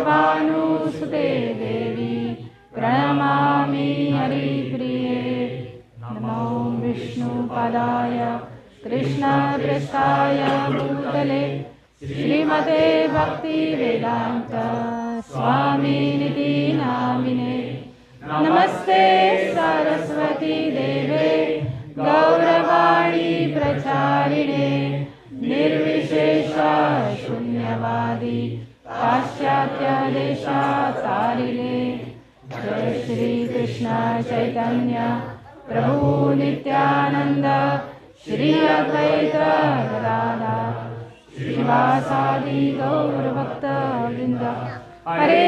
भानुसुते देवी प्रणमामि हरिप्रिये। नमो विष्णुपदाय कृष्णपृष्ठाय भूतले श्रीमते भक्तिवेदान्त स्वामिनिति नामिने। नमस्ते सरस्वती देवे गौरवाणी प्रचारिणे निर्विशेष शून्यवादी पाश्चात्य देशाचारिणे। जय श्री कृष्ण चैतन्य प्रभु नित्यानंद श्री अद्वैत गदाधर श्रीवासादि गौरभक्तवृंद। हरे